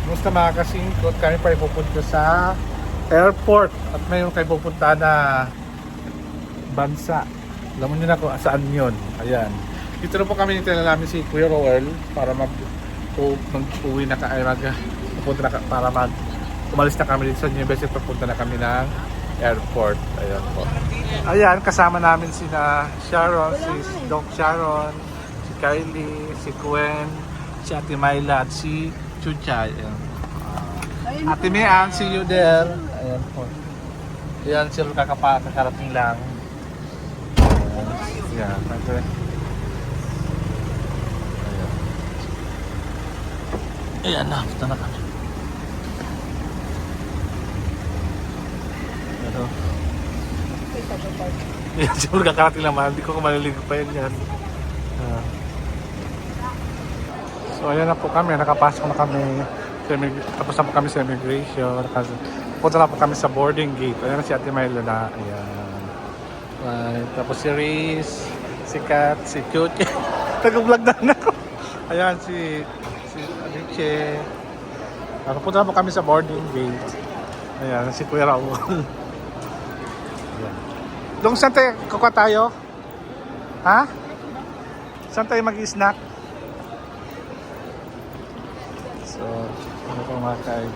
Musta mga kasingkot, kami pa ipupunta sa airport at mayroon kayo pupunta na bansa. Alam mo nyo na kung saan yun. Ayan. Dito na po kami nitala namin si Kuya Roel para mag-uwi na pupunta na para umalis na kami dito sa New York. Papunta na kami ng airport. Ayan po. Ayan, kasama namin sina Sharon, si Doc Sharon, si Kylie, si Gwen, si Ate Myla at si Chuchay. Ate Mian, see you there. Ayan po. Ayan, sila kakarating lang. Ayan, okay. Ayan na, punta na kami. Ano? Ayan, siguro kakarating lang, mahal. Hindi ko maliligo pa yan. So ayan na po kami, nakapasok na kami. Tapos na po kami sa immigration. Punta na po kami sa boarding gate. Ayan na si Ate Myla na. Ayan. Right. Tapos si Riz, si Kat, si Chuchi. Nag-vlog na ako. Ayan si Alice. Punta na po kami sa boarding gate. Ayan si Kuya Raul. Ayan. Doon saan tayo kukuha tayo? Ha? Saan tayo mag-snack? So, ano pong mga kain?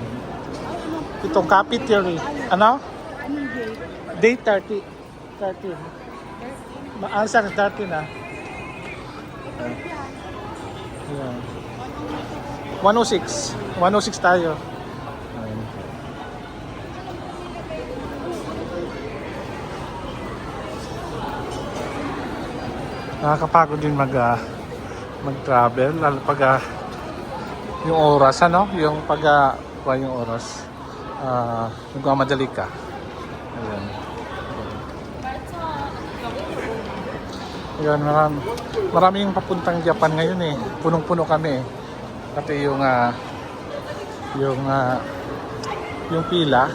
Itong cafeteria. Ano? Day 30. 30. Answer 30 na. Ayan. 106. 106 tayo. Ayan. Nakakapagod din mag-travel. Lalo pag yung oras, ano? Yung yung oras. Nagmamadali ka. Ayan. Ayan, maraming papuntang Japan ngayon eh. Punong-puno kami eh. Pati yung pila.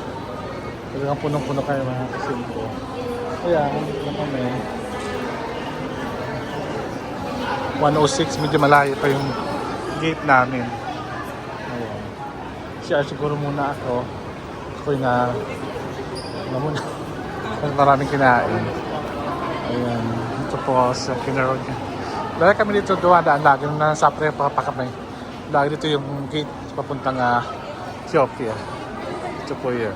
Talagang punong-puno kayo mga kasimpo. Ayan, ito kami. 106, medyo malayo pa yung gate namin. Ayan. Siya siguro muna ako. Ako'y muna. Maraming kinain. Ayan. Ito po sa Kinarod. Dahil kami dito duwadaan lagi na sa pre pa kami. Lagi dito yung gate papuntang Ethiopia. Ito po yun.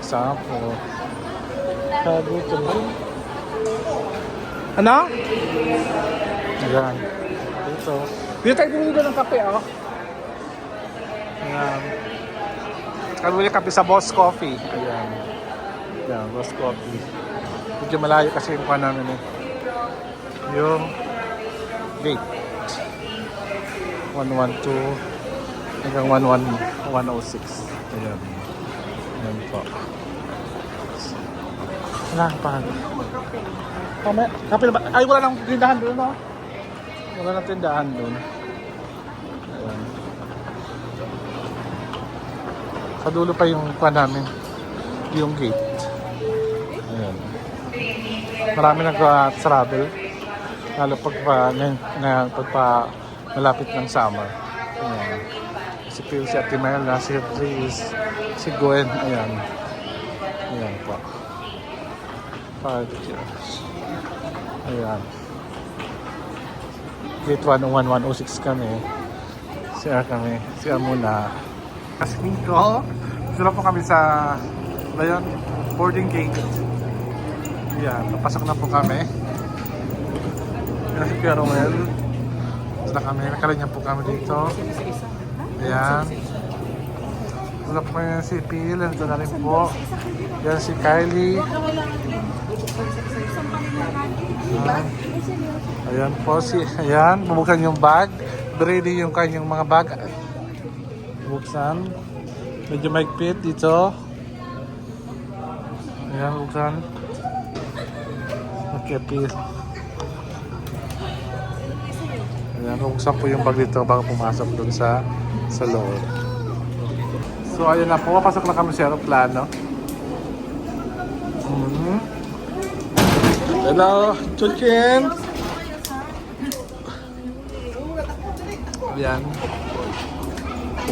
Saan po? Dito ba? Ano? Ayan. Dito. Dito tayo bumili ng kape, oh. Ayan. Bumili kape sa Boss Coffee. Ayan. Ayan, Boss Coffee. Medyo malayo kasi yung namin eh. Yung gate. 112 hanggang 106. Ayan. Ayan po. Wala pa. Kape na ba? Ay, wala nang tindahan doon, no? Wala nang tindahan doon. Ayan. Sa dulo pa yung namin. Yung gate. Ayan. Marami nag-travel. Lalo pagpa malapit ng summer. Ayan. Si Phil, si Ate Mela, si Riz, si Gwen. Ayan. Ayan po. Ayan. Gate 101, 106 kami. Siya kami. Siya muna. Kasing ko. Sila po kami sa boarding gate. Ayan. Napasok na po kami. Ayan si Kuya Romel. Sila kami. Nakalinya po kami dito. Ayan. Sila po kami si Phil. Ito na rin po. Ayan si Kylie. Ayan po ayan, bubuksan yung bag. Ready yung kanyang mga bag. Buksan. Medyo maigpit dito. Ayan, buksan. Okay, please. Ayan, buksan po yung bag dito bago pumasok dun sa loob. So ayun na po, pasok na kami sa aeroplano. Hello, Chuchin! Ayan.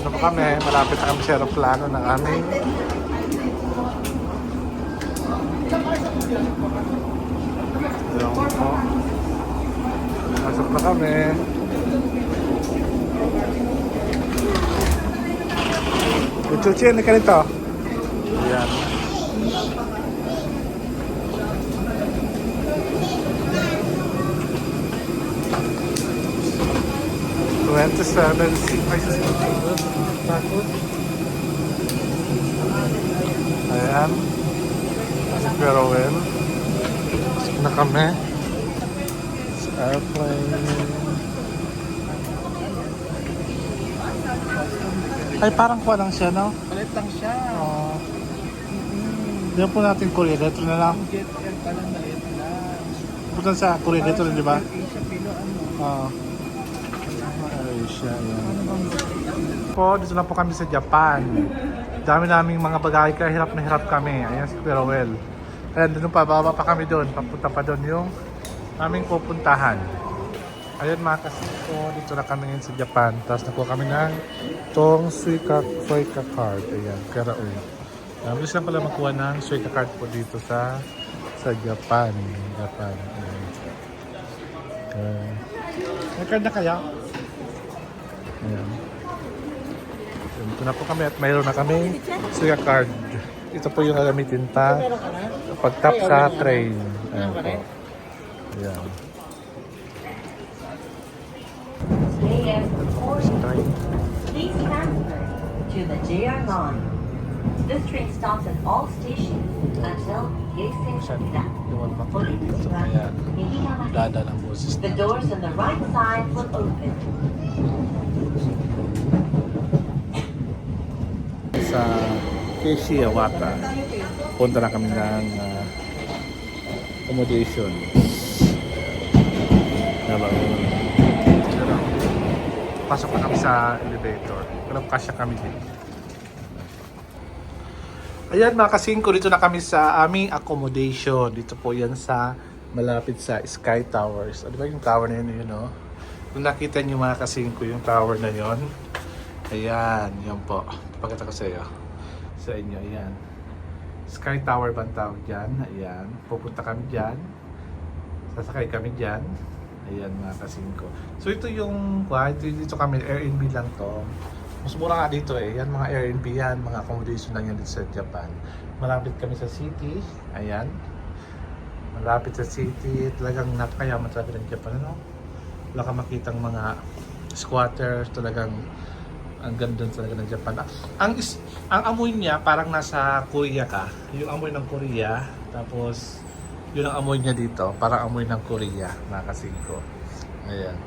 Dito po kami, malapit na kami sa aeroplano ng aming Ayan po. Pasok na kami. Chuchi, hindi ka nito. Ayan. Twenty-seven prices. Ayan. Pero well, pasok na kami sa airplane. Ay, parang kuha lang siya, no? Palit lang siya. Oo. Diyan po natin Korea. Dito na lang. Jet air pa lang, maliit lang. Punta sa Korea. Dito rin, di ba? Asia, Pilo, ano? Oo. Asia, yan. Po, dito na po kami sa Japan. Dami naming mga bagay kaya hirap na hirap kami. Ayan si Perowell. Ayan, doon pa, bababa pa kami doon. Papunta pa doon yung aming pupuntahan. Ayan mga kasiko, dito na kami ngayon sa Japan. Tapos nakuha kami ng tong Suica card. Ayan, Karaoy. Bilis lang pala makuha ng Suica card po dito sa Japan. Japan. Ayan. May card na kaya? Ayan. Dito na po kami at mayroon na kami Suica card. Ito po yung gagamitin pa pag-tap sa train. Ayan po. Ayan. Please transfer to the JR line. This train stops at all stations until Heisei Shakira. Dada ng boses. The doors on the right side will open. Sa Kishiawata, punta na kami ng accommodation. Pasok na kami sa elevator. Walang kasya kami dito. Ayan mga kasingko, dito na kami sa aming accommodation. Dito po yan sa malapit sa Sky Towers. Ano ba yung tower na yun, no? Kung nakita nyo mga kasingko yung tower na yun. Ayan, yun po. Pagkata ko sa iyo. Sa inyo, ayan. Sky Tower ba ang tawag dyan? Ayan. Pupunta kami dyan. Sasakay kami dyan. Ayan mga kasingko. So ito yung, dito kami, Airbnb lang to. Mas mura nga dito eh. Yan mga Airbnb yan, mga accommodation lang yan dito sa Japan. Malapit kami sa city. Ayan. Malapit sa city. Talagang napakayaman talaga ng Japan, ano? Wala ka makitang mga squatters. Talagang ang ganda talaga ng Japan. Ang amoy niya parang nasa Korea ka. Yung amoy ng Korea. Tapos yun ang amoy niya dito. Parang amoy ng Korea, mga kasingko. Ayan.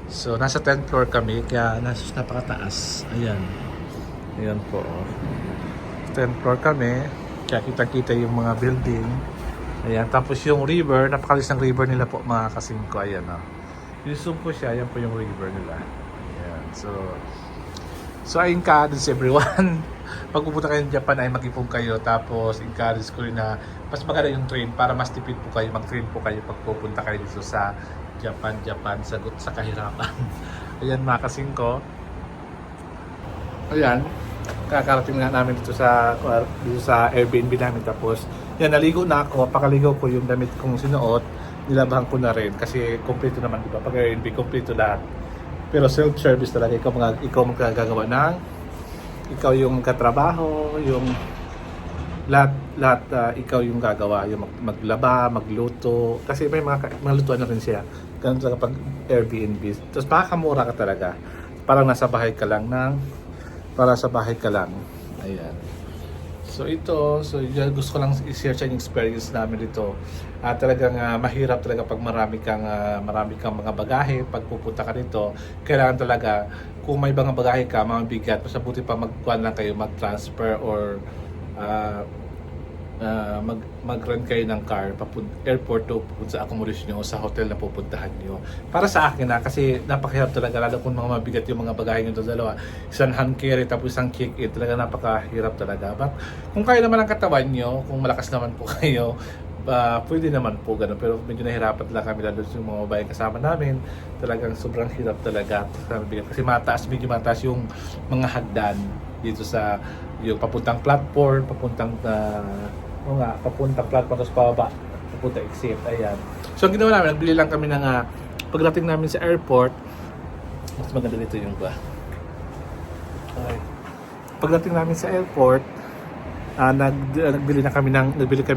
So nasa 10th floor kami, kaya nasa napakataas. Ayan. Ayan po. 10th floor kami. Kaya kita-kita yung mga building. Ayan. Tapos yung river, napakalis ng river nila po, mga kasingko. Ayan o. Yung zoom ko siya, ayan po yung river nila. Ayan. So I encourage everyone. Pag pupunta kayo ng Japan ay mag-ipon kayo. Tapos encourage ko rin na mas maganda yung train para mas tipid po kayo. Mag-train po kayo pag pupunta kayo dito sa Japan. Sagot sa kahirapan. Ayan mga kasingko. Ayan. Kakarating nga namin dito sa Airbnb namin. Tapos yan, naligo na ako. Pakaligo ko yung damit kong sinuot. Nilabahan ko na rin. Kasi kompleto naman, diba? Pag Airbnb, kompleto lahat. Pero self-service talaga, ikaw magkagagawa ng, ikaw yung katrabaho, yung lahat ikaw yung gagawa, yung maglaba, magluto, kasi may mga lutuan na rin siya. Ganun talaga pag Airbnb. Tapos makakamura ka talaga. Parang nasa bahay ka lang Ayan. So gusto ko lang i-share sa yung experience namin dito. Talagang mahirap talaga pag marami kang mga bagahe pag pupunta ka dito. Kailangan talaga kung may mga bagahe ka, mga bigat, mas mabuti pa magkuhan lang kayo, mag-transfer or mag-rent kayo ng car airport to pupunta sa accommodation nyo o sa hotel na pupuntahan nyo. Para sa akin kasi napakahirap talaga, lalo kung mga mabigat yung mga bagahe nyo dalawa, isang hand carry tapos isang kick-in, talaga napakahirap talaga. But kung kaya naman ang katawan nyo, kung malakas naman po kayo, pwede naman po ganun, pero medyo nahirapan lang kami lalo yung mga babae kasama namin. Talagang sobrang hirap talaga kasi medyo mataas yung mga hagdan dito sa yung papuntang platform, papuntang platform tapos pababa, papunta exit, ayan. So ang ginawa namin, nagbili lang kami ng pagdating namin sa airport, mas maganda dito yung okay. Pagdating namin sa airport, nagbili kami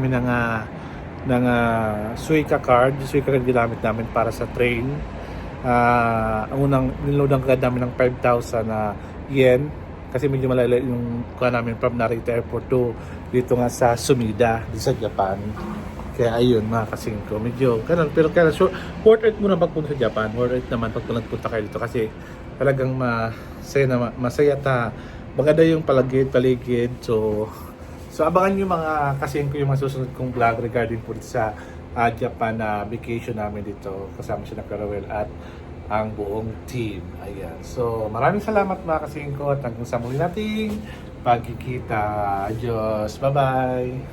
ng Suica card. Yung Suica card ginamit namin para sa train. Ang unang niloadan kagad namin ng 5,000 yen kasi medyo malayo yung kuha namin from Narita Airport to dito nga sa Sumida, dito sa Japan. Kaya ayun mga kasingko, medyo ganun, pero kaya so, worth it muna pagpunta sa Japan, worth it naman pag nagpunta kayo dito kasi talagang masaya maganda yung paligid. So abangan nyo mga kasingko yung masusunod kong vlog regarding po dito sa Japan na vacation namin dito kasama si Carawel at ang buong team. Ayan. So maraming salamat mga kasingko at hanggang sa muli nating pagkikita. Adios. Bye-bye.